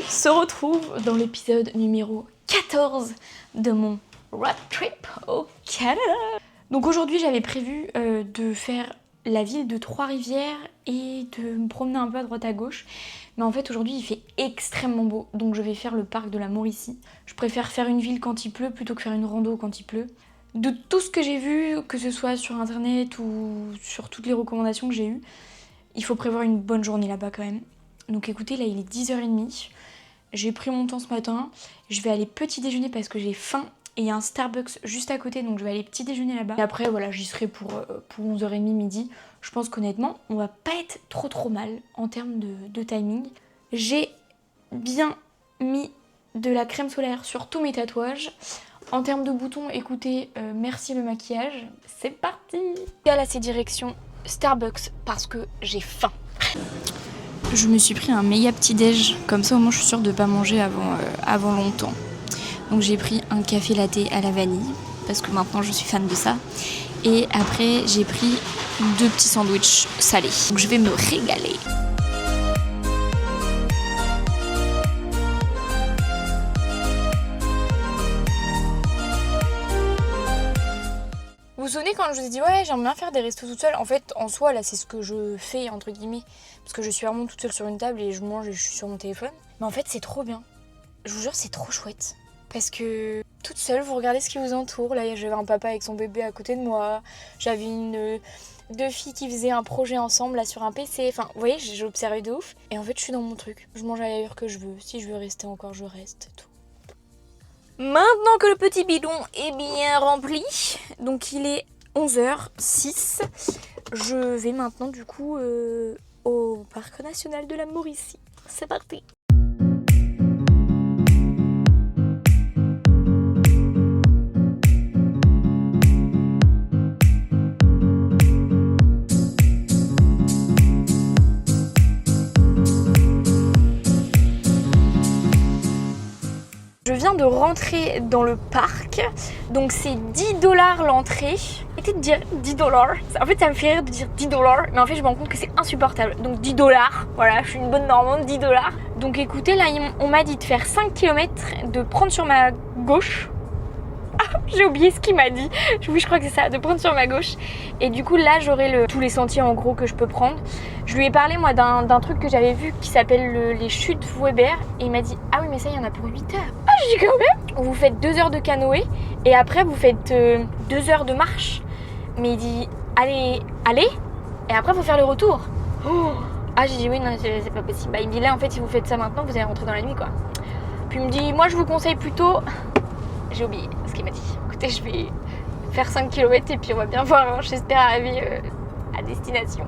se retrouve dans l'épisode numéro 14 de mon road trip au Canada. Donc aujourd'hui j'avais prévu de faire la ville de Trois-Rivières et de me promener un peu à droite à gauche. Mais en fait aujourd'hui il fait extrêmement beau, donc je vais faire le parc de la Mauricie. Je préfère faire une ville quand il pleut plutôt que faire une rando quand il pleut. De tout ce que j'ai vu, que ce soit sur internet ou sur toutes les recommandations que j'ai eues, il faut prévoir une bonne journée là-bas quand même. Donc écoutez, là il est 10h30, j'ai pris mon temps ce matin, je vais aller petit déjeuner parce que j'ai faim et il y a un Starbucks juste à côté, donc je vais aller petit déjeuner là-bas. Et après voilà, j'y serai pour 11h30 midi. Je pense qu'honnêtement, on va pas être trop mal en termes de timing. J'ai bien mis de la crème solaire sur tous mes tatouages. En termes de boutons, écoutez, merci le maquillage, c'est parti. Et là c'est direction Starbucks parce que j'ai faim. Je me suis pris un méga petit déj, comme ça au moins je suis sûre de pas manger avant longtemps. Donc j'ai pris un café latte à la vanille, parce que maintenant je suis fan de ça. Et après j'ai pris 2 petits sandwichs salés. Donc je vais me régaler. Vous vous souvenez quand je vous ai dit ouais j'aime bien faire des restos toute seule? En fait en soi là c'est ce que je fais entre guillemets. Parce que je suis vraiment toute seule sur une table et je mange et je suis sur mon téléphone. Mais en fait c'est trop bien. Je vous jure c'est trop chouette. Parce que toute seule vous regardez ce qui vous entoure. Là j'avais un papa avec son bébé à côté de moi. J'avais 2 filles qui faisaient un projet ensemble là sur un PC. Enfin vous voyez j'ai observé de ouf. Et en fait je suis dans mon truc. Je mange à l'heure que je veux. Si je veux rester encore je reste. Tout. Maintenant que le petit bidon est bien rempli, donc il est 11h06, je vais maintenant du coup au parc national de la Mauricie. C'est parti! Je viens de rentrer dans le parc, donc c'est 10$ l'entrée. Arrêtez de dire 10$, en fait ça me fait rire de dire 10$, mais en fait je me rends compte que c'est insupportable. Donc 10$, voilà, je suis une bonne normande, 10$. Donc écoutez, là on m'a dit de faire 5 km, de prendre sur ma gauche. Ah, j'ai oublié ce qu'il m'a dit. Oui, je crois que c'est ça, de prendre sur ma gauche. Et du coup là j'aurai tous les sentiers en gros que je peux prendre. Je lui ai parlé moi d'un truc que j'avais vu qui s'appelle les chutes Weber. Et il m'a dit ah oui mais ça il y en a pour 8 heures. Ah j'ai dit quand même. Vous faites 2 heures de canoë et après vous faites 2 heures de marche. Mais il dit allez et après faut faire le retour. Oh. Ah j'ai dit oui non c'est pas possible. Bah, il me dit là en fait si vous faites ça maintenant vous allez rentrer dans la nuit quoi. Puis il me dit moi je vous conseille plutôt. J'ai oublié ce qu'il m'a dit. Écoutez je vais faire 5 km et puis on va bien voir, j'espère arriver à destination.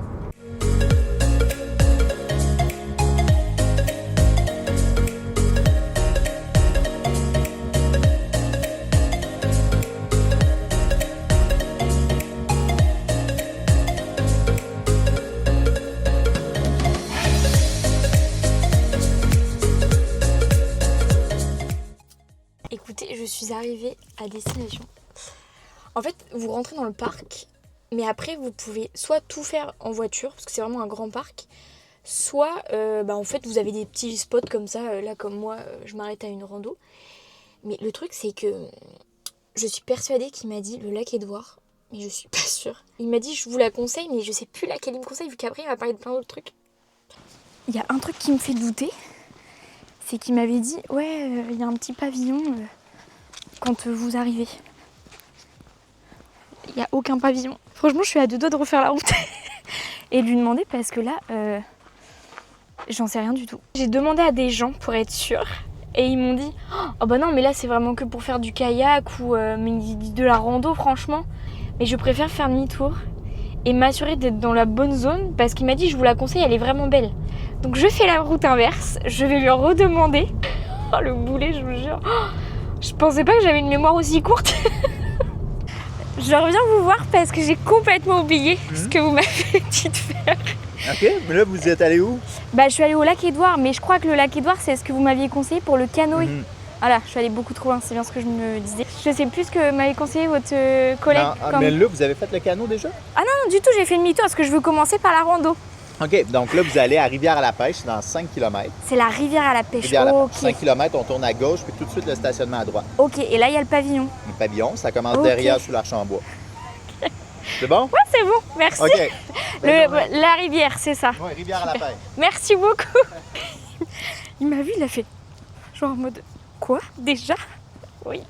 Écoutez, je suis arrivée à destination. En fait, vous rentrez dans le parc, mais après vous pouvez soit tout faire en voiture, parce que c'est vraiment un grand parc, soit en fait vous avez des petits spots comme ça, là comme moi, je m'arrête à une rando. Mais le truc c'est que je suis persuadée qu'il m'a dit le lac Édouard, mais je suis pas sûre. Il m'a dit je vous la conseille, mais je sais plus laquelle il me conseille, vu qu'après il va parler de plein d'autres trucs. Il y a un truc qui me fait douter, c'est qu'il m'avait dit ouais, il y a un petit pavillon quand vous arrivez. Il n'y a aucun pavillon. Franchement, je suis à 2 doigts de refaire la route et de lui demander parce que là, j'en sais rien du tout. J'ai demandé à des gens pour être sûre et ils m'ont dit oh bah non, mais là c'est vraiment que pour faire du kayak ou de la rando, franchement. Mais je préfère faire demi-tour et m'assurer d'être dans la bonne zone parce qu'il m'a dit je vous la conseille, elle est vraiment belle. Donc je fais la route inverse, je vais lui redemander. Oh le boulet, je vous jure. Oh, je pensais pas que j'avais une mémoire aussi courte. Je reviens vous voir parce que j'ai complètement oublié ce que vous m'avez dit de faire. Ok, mais là vous êtes allé où? Bah je suis allée au lac Édouard, mais je crois que le lac Édouard c'est ce que vous m'aviez conseillé pour le canoë. Voilà, je suis allée beaucoup trop loin, c'est bien ce que je me disais. Je sais plus ce que m'avait conseillé votre collègue. Non, mais là vous avez fait le canot déjà? Ah non, non du tout, j'ai fait demi-tour parce que je veux commencer par la rando. OK, donc là, vous allez à Rivière-à-la-Pêche, c'est dans 5 km. C'est la rivière à la pêche. Rivière-à-la-Pêche, Ok. 5 km, on tourne à gauche, puis tout de suite le stationnement à droite. Ok, et là il y a le pavillon. Le pavillon, ça commence Ok. derrière sous l'Archambois. C'est bon? Ouais, c'est bon, merci. OK. La rivière, c'est ça. Oui, Rivière-à-la-Pêche. Merci beaucoup. Il m'a vu, il a fait genre en mode quoi déjà? Oui.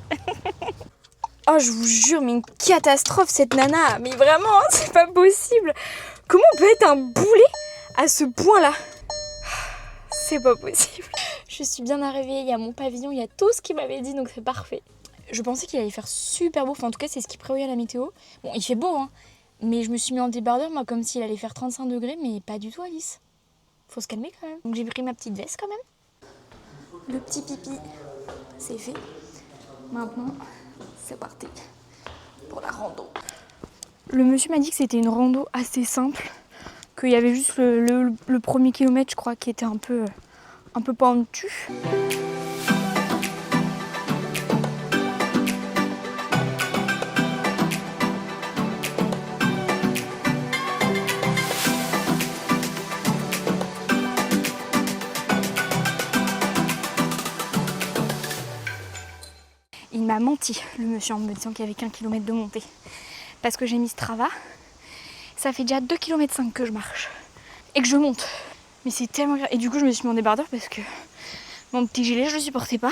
Oh, je vous jure, mais une catastrophe cette nana. Mais vraiment, hein, c'est pas possible. Comment on peut être un boulet à ce point-là? C'est pas possible. Je suis bien arrivée, il y a mon pavillon, il y a tout ce qu'il m'avait dit, donc c'est parfait. Je pensais qu'il allait faire super beau, enfin en tout cas c'est ce qui prévoyait la météo. Bon, il fait beau, hein, mais je me suis mis en débardeur, moi, comme s'il allait faire 35 degrés, mais pas du tout, Alice. Faut se calmer quand même. Donc j'ai pris ma petite veste quand même. Le petit pipi, c'est fait. Maintenant, c'est parti pour la rando. Le monsieur m'a dit que c'était une rando assez simple, qu'il y avait juste le premier kilomètre, je crois, qui était un peu pentu. Il m'a menti, le monsieur, en me disant qu'il y avait qu'1 kilomètre de montée. Parce que j'ai mis Strava, ça fait déjà 2,5 km que je marche. Et que je monte. Mais c'est tellement grave. Et du coup, je me suis mis en débardeur parce que mon petit gilet, je le supportais pas.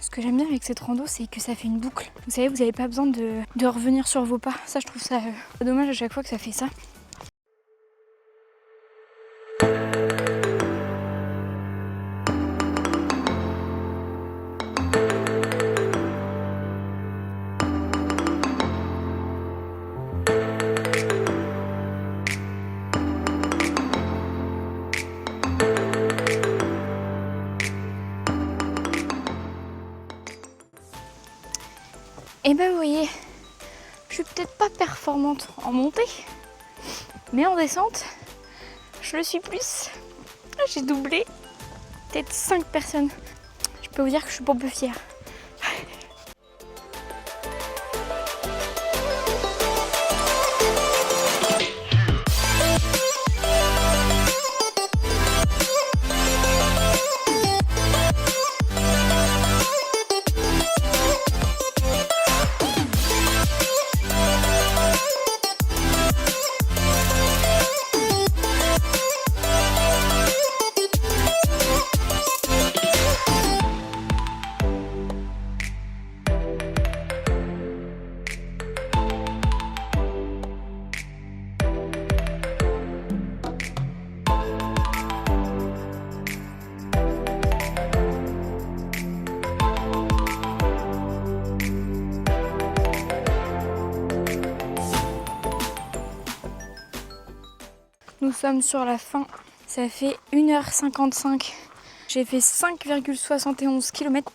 Ce que j'aime bien avec cette rando, c'est que ça fait une boucle. Vous savez, vous n'avez pas besoin de revenir sur vos pas. Ça, je trouve ça dommage à chaque fois que ça fait ça. Et ben vous voyez, je suis peut-être pas performante en montée, mais en descente, je le suis plus. J'ai doublé peut-être 5 personnes. Je peux vous dire que je suis pas peu fière. Nous sommes sur la fin, ça fait 1h55. J'ai fait 5,71 km.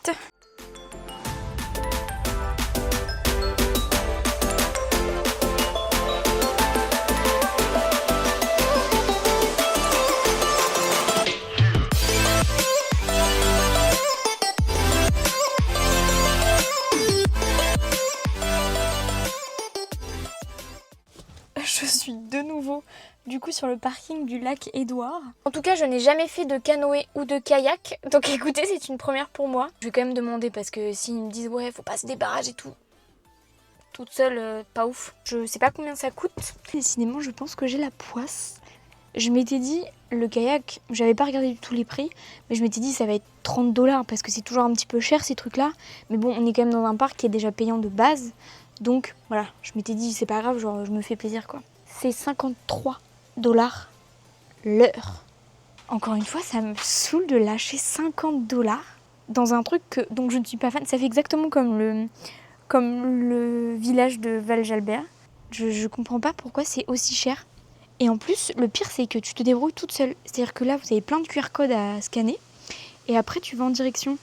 Je suis de nouveau du coup sur le parking du lac Édouard. En tout cas, je n'ai jamais fait de canoë ou de kayak, donc écoutez, c'est une première pour moi. Je vais quand même demander parce que s'ils me disent ouais, faut passer des barrages et tout, toute seule, pas ouf. Je sais pas combien ça coûte. Décidément, je pense que j'ai la poisse. Je m'étais dit, le kayak, j'avais pas regardé du tout les prix, mais je m'étais dit ça va être 30 $ parce que c'est toujours un petit peu cher ces trucs-là. Mais bon, on est quand même dans un parc qui est déjà payant de base. Donc voilà, je m'étais dit c'est pas grave, genre je me fais plaisir quoi. C'est 53 $50 l'heure. Encore une fois, ça me saoule de lâcher $50 dans un truc dont je ne suis pas fan. Ça fait exactement comme le village de Val-Jalbert. Je comprends pas pourquoi c'est aussi cher. Et en plus, le pire, c'est que tu te débrouilles toute seule. C'est-à-dire que là, vous avez plein de QR codes à scanner. Et après, tu vas en direction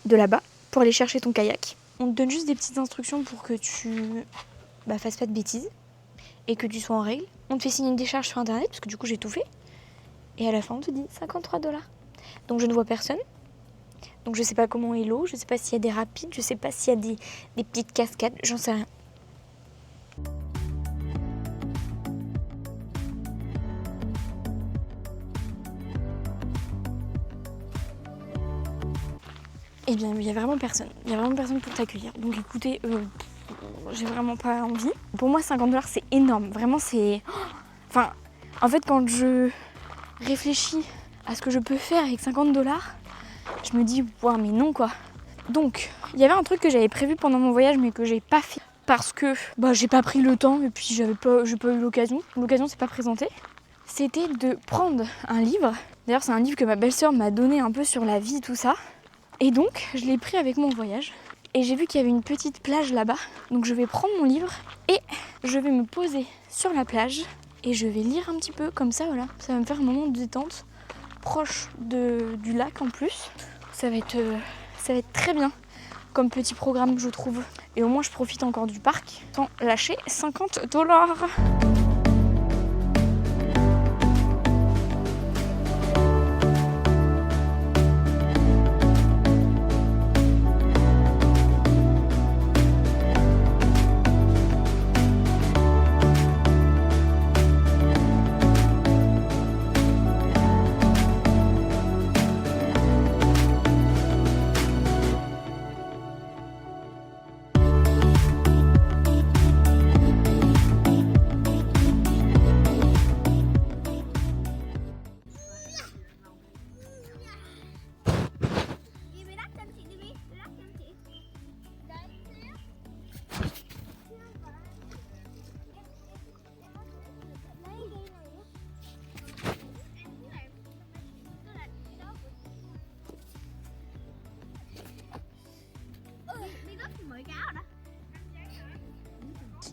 de là-bas pour aller chercher ton kayak. On te donne juste des petites instructions pour que tu fasses pas de bêtises et que tu sois en règle. On te fait signer une décharge sur internet, parce que du coup, j'ai tout fait. Et à la fin, on te dit $53. Donc, je ne vois personne. Donc, je sais pas comment est l'eau. Je sais pas s'il y a des rapides. Je sais pas s'il y a des petites cascades. J'en sais rien. Eh bien, il y a vraiment personne. Il y a vraiment personne pour t'accueillir. Donc, écoutez, j'ai vraiment pas envie. Pour moi, $50, c'est énorme. Vraiment, c'est... Enfin, en fait, quand je réfléchis à ce que je peux faire avec $50, je me dis, waouh, mais non, quoi. Donc, il y avait un truc que j'avais prévu pendant mon voyage, mais que j'ai pas fait. Parce que j'ai pas pris le temps et puis j'ai pas eu l'occasion. L'occasion s'est pas présentée. C'était de prendre un livre. D'ailleurs, c'est un livre que ma belle-sœur m'a donné un peu sur la vie, tout ça. Et donc, je l'ai pris avec mon voyage. Et j'ai vu qu'il y avait une petite plage là-bas. Donc, je vais prendre mon livre et je vais me poser sur la plage. Et je vais lire un petit peu comme ça, voilà. Ça va me faire un moment de détente, proche du lac en plus. Ça va être très bien comme petit programme, je trouve. Et au moins, je profite encore du parc sans lâcher $50.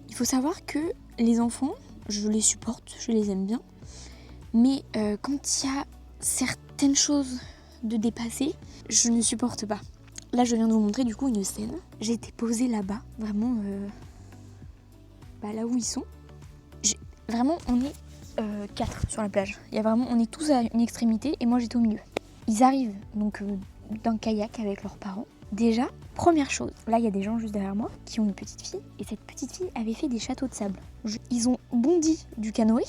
Il faut savoir que les enfants, je les supporte, je les aime bien. Mais quand il y a certaines choses de dépasser, je ne supporte pas. Là, je viens de vous montrer du coup une scène. J'ai été posée là-bas, vraiment là où ils sont. Vraiment, on est 4 sur la plage. On est tous à une extrémité et moi j'étais au milieu. Ils arrivent donc d'un kayak avec leurs parents. Déjà, première chose, là il y a des gens juste derrière moi qui ont une petite fille et cette petite fille avait fait des châteaux de sable. Ils ont bondi du canoë,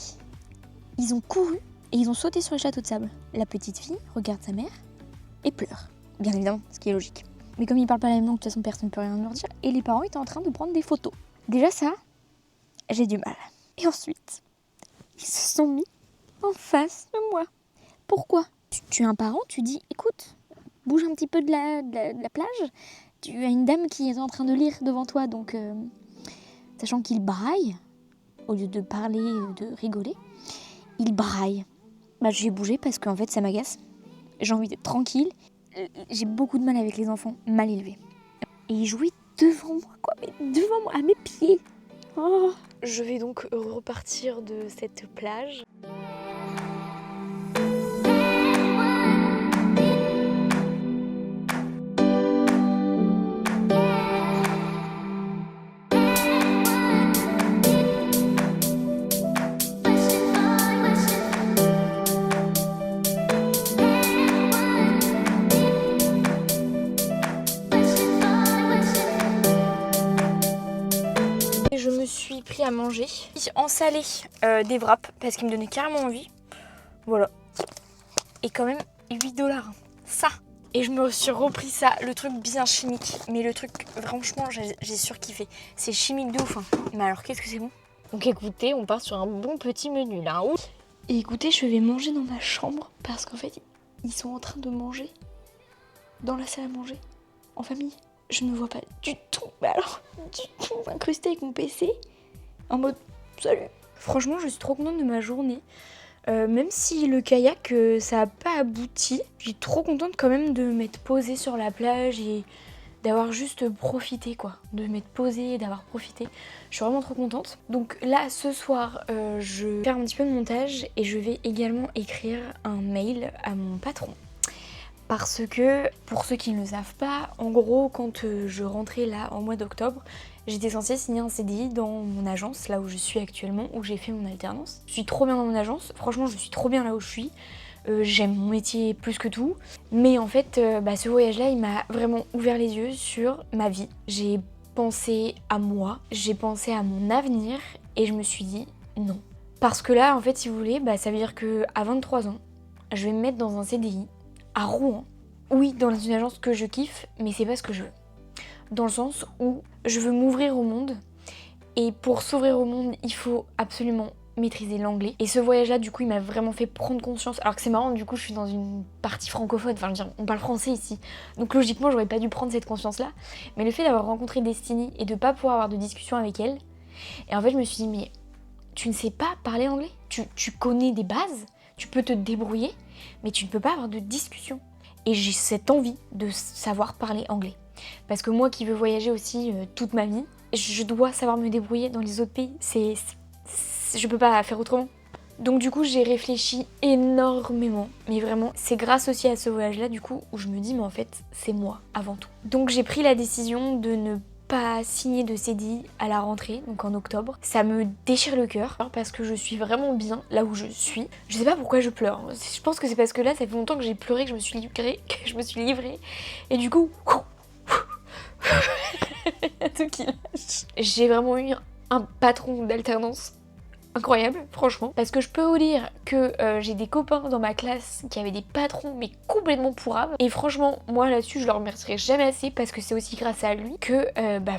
ils ont couru et ils ont sauté sur les châteaux de sable. La petite fille regarde sa mère et pleure, bien évidemment, ce qui est logique. Mais comme ils parlent pas la même langue, de toute façon personne ne peut rien leur dire et les parents étaient en train de prendre des photos. Déjà ça, j'ai du mal. Et ensuite, ils se sont mis en face de moi. Pourquoi ? Tu es un parent, tu dis écoute, bouge un petit peu de la plage. Tu as une dame qui est en train de lire devant toi, donc sachant qu'il braille, au lieu de parler, de rigoler, il braille. J'ai bougé parce qu'en fait ça m'agace. J'ai envie d'être tranquille. J'ai beaucoup de mal avec les enfants mal élevés. Et il jouait devant moi, quoi, mais devant moi, à mes pieds. Oh. Je vais donc repartir de cette plage. Je me suis pris à manger en salé des wraps parce qu'ils me donnaient carrément envie. Voilà. Et quand même $8. Ça. Et je me suis repris ça, le truc bien chimique. Mais le truc, franchement, j'ai surkiffé. C'est chimique de ouf. Hein. Mais alors, qu'est-ce que c'est bon. Donc écoutez, on part sur un bon petit menu là. Et écoutez, je vais manger dans ma chambre parce qu'en fait, ils sont en train de manger dans la salle à manger, en famille. Je ne vois pas du tout, mais alors, du tout incrusté avec mon PC, en mode salut. Franchement, je suis trop contente de ma journée. Même si le kayak, ça n'a pas abouti, je suis trop contente quand même de m'être posée sur la plage et d'avoir juste profité quoi. De m'être posée, d'avoir profité. Je suis vraiment trop contente. Donc là, ce soir, je vais faire un petit peu de montage et je vais également écrire un mail à mon patron. Parce que, pour ceux qui ne le savent pas, en gros, quand je rentrais là en mois d'octobre, j'étais censée signer un CDI dans mon agence, là où je suis actuellement, où j'ai fait mon alternance. Je suis trop bien dans mon agence, franchement je suis trop bien là où je suis. J'aime mon métier plus que tout. Mais en fait, ce voyage-là, il m'a vraiment ouvert les yeux sur ma vie. J'ai pensé à moi, j'ai pensé à mon avenir et je me suis dit non. Parce que là, en fait, si vous voulez, ça veut dire qu'à 23 ans, je vais me mettre dans un CDI à Rouen. Oui, dans une agence que je kiffe, mais c'est pas ce que je veux. Dans le sens où je veux m'ouvrir au monde. Et pour s'ouvrir au monde, il faut absolument maîtriser l'anglais. Et ce voyage-là, du coup, il m'a vraiment fait prendre conscience. Alors que c'est marrant, du coup, je suis dans une partie francophone. Enfin, je veux dire, on parle français ici. Donc logiquement, j'aurais pas dû prendre cette conscience-là. Mais le fait d'avoir rencontré Destiny et de pas pouvoir avoir de discussion avec elle, et en fait, je me suis dit, mais tu ne sais pas parler anglais. Tu connais des bases, tu peux te débrouiller, mais tu ne peux pas avoir de discussion. Et j'ai cette envie de savoir parler anglais. Parce que moi qui veux voyager aussi toute ma vie, je dois savoir me débrouiller dans les autres pays. Je peux pas faire autrement. Donc du coup j'ai réfléchi énormément. Mais vraiment, c'est grâce aussi à ce voyage-là du coup où je me dis mais en fait c'est moi avant tout. Donc j'ai pris la décision de ne pas signer de CDI à la rentrée, donc en octobre. Ça me déchire le cœur parce que je suis vraiment bien là où je suis. Je sais pas pourquoi je pleure. Je pense que c'est parce que là ça fait longtemps que j'ai pleuré, que je me suis livrée. Et du coup... tout qui lâche. J'ai vraiment eu un patron d'alternance incroyable, franchement. Parce que je peux vous dire que j'ai des copains dans ma classe qui avaient des patrons mais complètement pourrables. Et franchement, moi là-dessus, je le remercierai jamais assez parce que c'est aussi grâce à lui que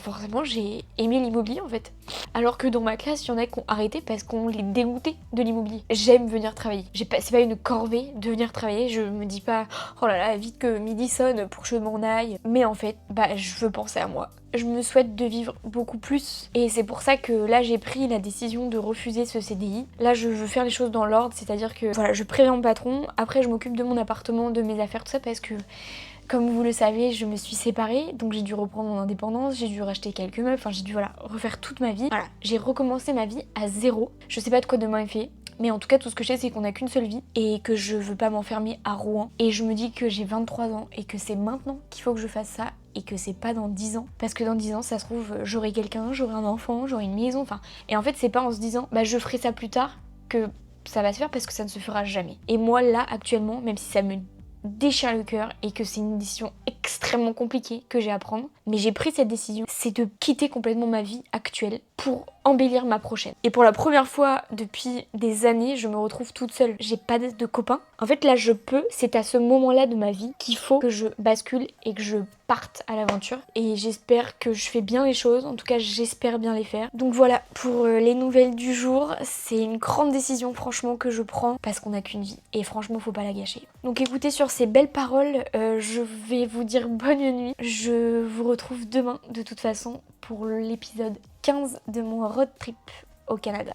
forcément j'ai aimé l'immobilier en fait. Alors que dans ma classe, il y en a qui ont arrêté parce qu'on les dégoûtait de l'immobilier. J'aime venir travailler. C'est pas une corvée de venir travailler. Je me dis pas oh là là, vite que midi sonne pour que je m'en aille. Mais en fait, je veux penser à moi. Je me souhaite de vivre beaucoup plus et c'est pour ça que là j'ai pris la décision de refuser ce CDI. Là je veux faire les choses dans l'ordre, c'est-à-dire que voilà, je préviens mon patron, après je m'occupe de mon appartement, de mes affaires, tout ça parce que comme vous le savez, je me suis séparée, donc j'ai dû reprendre mon indépendance, j'ai dû racheter quelques meubles, enfin j'ai dû refaire toute ma vie. Voilà, j'ai recommencé ma vie à zéro. Je sais pas de quoi demain est fait. Mais en tout cas, tout ce que je sais, c'est qu'on n'a qu'une seule vie et que je veux pas m'enfermer à Rouen. Et je me dis que j'ai 23 ans et que c'est maintenant qu'il faut que je fasse ça et que c'est pas dans 10 ans. Parce que dans 10 ans, ça se trouve, j'aurai quelqu'un, j'aurai un enfant, j'aurai une maison, enfin... Et en fait, c'est pas en se disant, je ferai ça plus tard que ça va se faire parce que ça ne se fera jamais. Et moi, là, actuellement, même si ça me déchire le cœur et que c'est une décision extrêmement compliquée que j'ai à prendre, mais j'ai pris cette décision, c'est de quitter complètement ma vie actuelle pour embellir ma prochaine. Et pour la première fois depuis des années, je me retrouve toute seule. J'ai pas de copain. En fait, là, c'est à ce moment-là de ma vie qu'il faut que je bascule et que je parte à l'aventure. Et j'espère que je fais bien les choses. En tout cas, j'espère bien les faire. Donc voilà, pour les nouvelles du jour, c'est une grande décision, franchement, que je prends parce qu'on n'a qu'une vie. Et franchement, faut pas la gâcher. Donc écoutez, sur ces belles paroles, je vais vous dire bonne nuit. Je vous retrouve demain, de toute façon, pour l'épisode 15 de mon road trip au Canada.